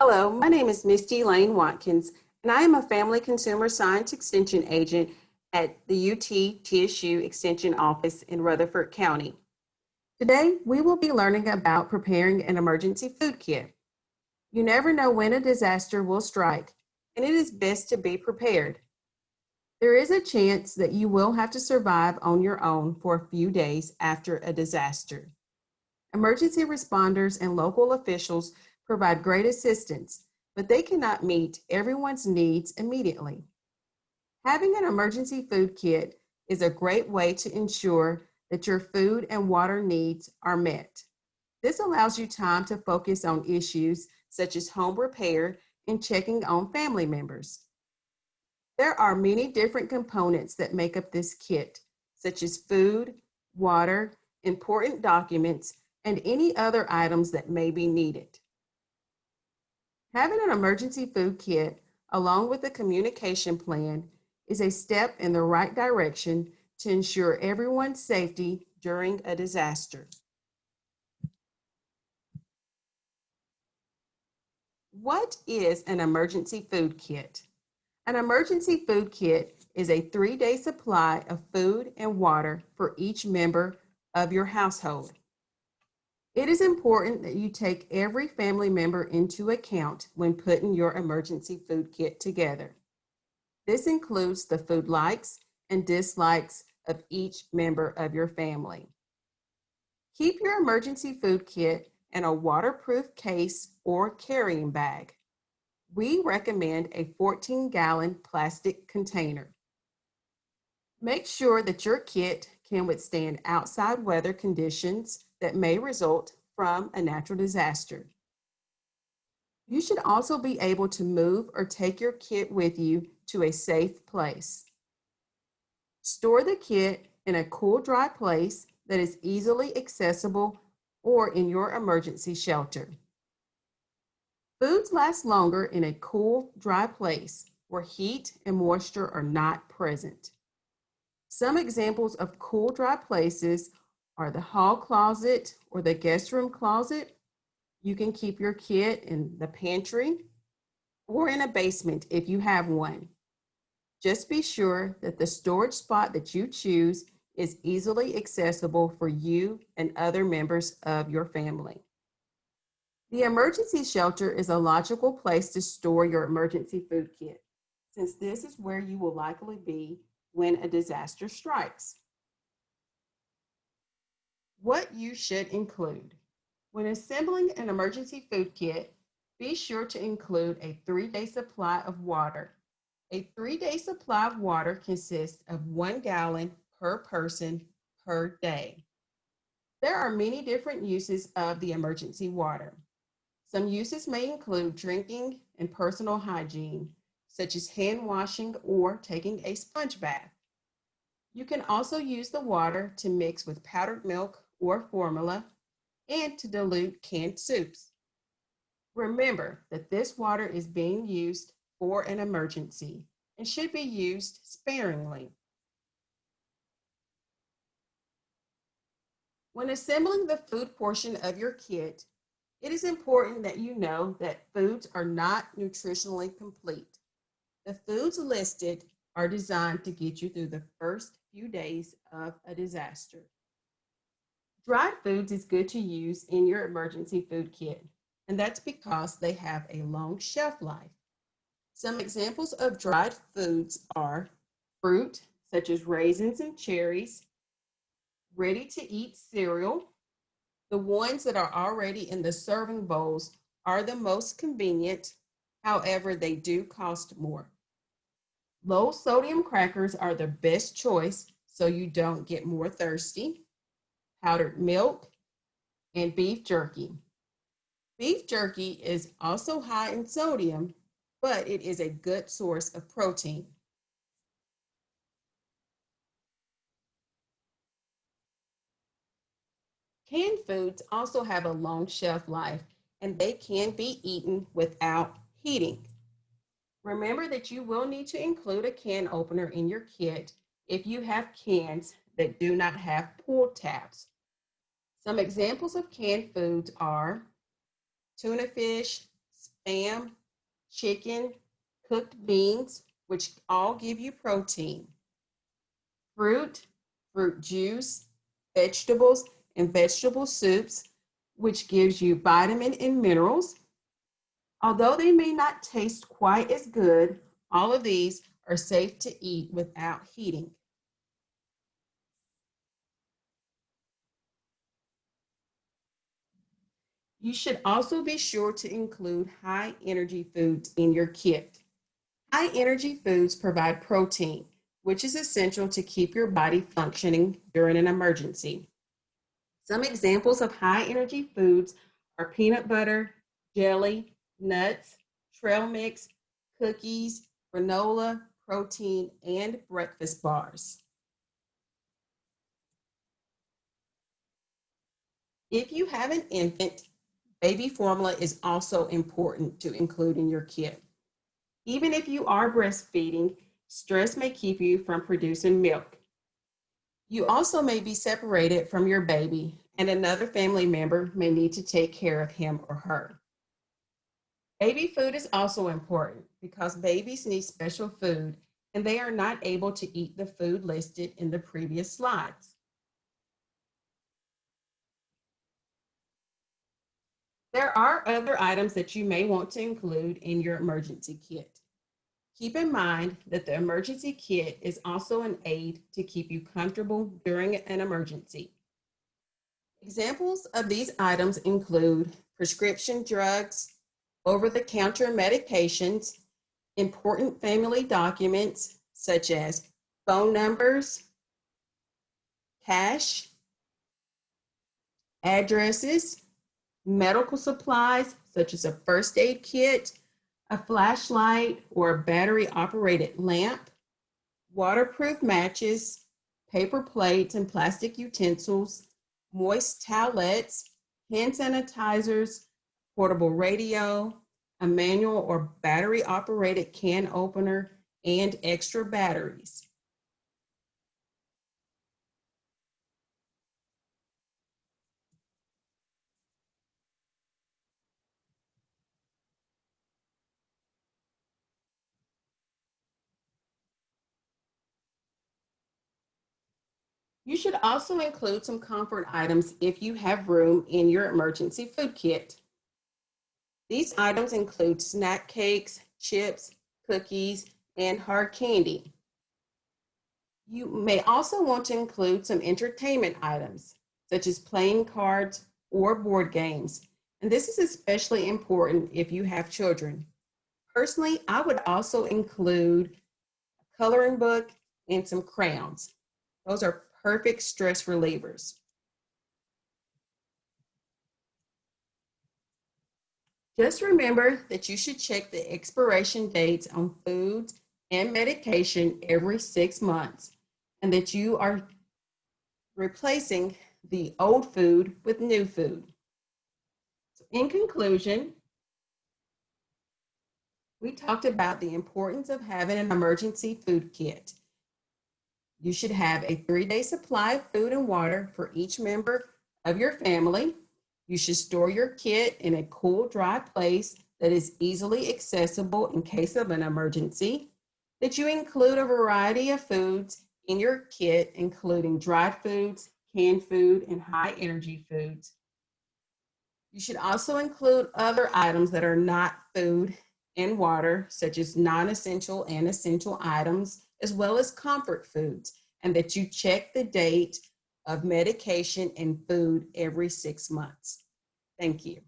Hello, my name is Misty Lane Watkins, and I am a Family Consumer Science Extension Agent at the UT TSU Extension Office in Rutherford County. Today, we will be learning about preparing an emergency food kit. You never know when a disaster will strike, and it is best to be prepared. There is a chance that you will have to survive on your own for a few days after a disaster. Emergency responders and local officials provide great assistance, but they cannot meet everyone's needs immediately. Having an emergency food kit is a great way to ensure that your food and water needs are met. This allows you time to focus on issues such as home repair and checking on family members. There are many different components that make up this kit, such as food, water, important documents, and any other items that may be needed. Having an emergency food kit, along with a communication plan, is a step in the right direction to ensure everyone's safety during a disaster. What is an emergency food kit? An emergency food kit is a 3-day supply of food and water for each member of your household. It is important that you take every family member into account when putting your emergency food kit together. This includes the food likes and dislikes of each member of your family. Keep your emergency food kit in a waterproof case or carrying bag. We recommend a 14-gallon plastic container. Make sure that your kit can withstand outside weather conditions that may result from a natural disaster. You should also be able to move or take your kit with you to a safe place. Store the kit in a cool, dry place that is easily accessible or in your emergency shelter. Foods last longer in a cool, dry place where heat and moisture are not present. Some examples of cool, dry places are the hall closet or the guest room closet. You can keep your kit in the pantry or in a basement if you have one. Just be sure that the storage spot that you choose is easily accessible for you and other members of your family. The emergency shelter is a logical place to store your emergency food kit, since this is where you will likely be when a disaster strikes. What you should include. When assembling an emergency food kit, be sure to include a 3-day supply of water. A 3-day supply of water consists of 1 gallon per person per day. There are many different uses of the emergency water. Some uses may include drinking and personal hygiene, such as hand washing or taking a sponge bath. You can also use the water to mix with powdered milk or formula and to dilute canned soups. Remember that this water is being used for an emergency and should be used sparingly. When assembling the food portion of your kit, it is important that you know that foods are not nutritionally complete. The foods listed are designed to get you through the first few days of a disaster. Dried foods is good to use in your emergency food kit, and that's because they have a long shelf life. Some examples of dried foods are fruit, such as raisins and cherries, ready-to-eat cereal. The ones that are already in the serving bowls are the most convenient, however, they do cost more. Low sodium crackers are the best choice so you don't get more thirsty. Powdered milk and beef jerky. Beef jerky is also high in sodium, but it is a good source of protein. Canned foods also have a long shelf life, and they can be eaten without heating. Remember that you will need to include a can opener in your kit if you have cans that do not have pull tabs. Some examples of canned foods are tuna fish, ham, chicken, cooked beans, which all give you protein, fruit, fruit juice, vegetables, and vegetable soups, which gives you vitamin and minerals. Although they may not taste quite as good, all of these are safe to eat without heating. You should also be sure to include high energy foods in your kit. High energy foods provide protein, which is essential to keep your body functioning during an emergency. Some examples of high energy foods are peanut butter, jelly, nuts, trail mix, cookies, granola, protein, and breakfast bars. If you have an infant, baby formula is also important to include in your kit. Even if you are breastfeeding, stress may keep you from producing milk. You also may be separated from your baby, and another family member may need to take care of him or her. Baby food is also important because babies need special food and they are not able to eat the food listed in the previous slides. There are other items that you may want to include in your emergency kit. Keep in mind that the emergency kit is also an aid to keep you comfortable during an emergency. Examples of these items include prescription drugs, over-the-counter medications, important family documents such as phone numbers, cash, addresses, medical supplies such as a first aid kit, a flashlight or a battery-operated lamp, waterproof matches, paper plates and plastic utensils, moist towelettes, hand sanitizers, portable radio, a manual or battery-operated can opener, and extra batteries. You should also include some comfort items if you have room in your emergency food kit. These items include snack cakes, chips, cookies, and hard candy. You may also want to include some entertainment items, such as playing cards or board games. And this is especially important if you have children. Personally, I would also include a coloring book and some crayons. Those are perfect stress relievers. Just remember that you should check the expiration dates on foods and medication every 6 months, and that you are replacing the old food with new food. So in conclusion, we talked about the importance of having an emergency food kit. You should have a 3-day supply of food and water for each member of your family. You should store your kit in a cool, dry place that is easily accessible in case of an emergency. That you include a variety of foods in your kit, including dried foods, canned food, and high energy foods. You should also include other items that are not food and water, such as non-essential and essential items, as well as comfort foods, and that you check the date of medication and food every 6 months. Thank you.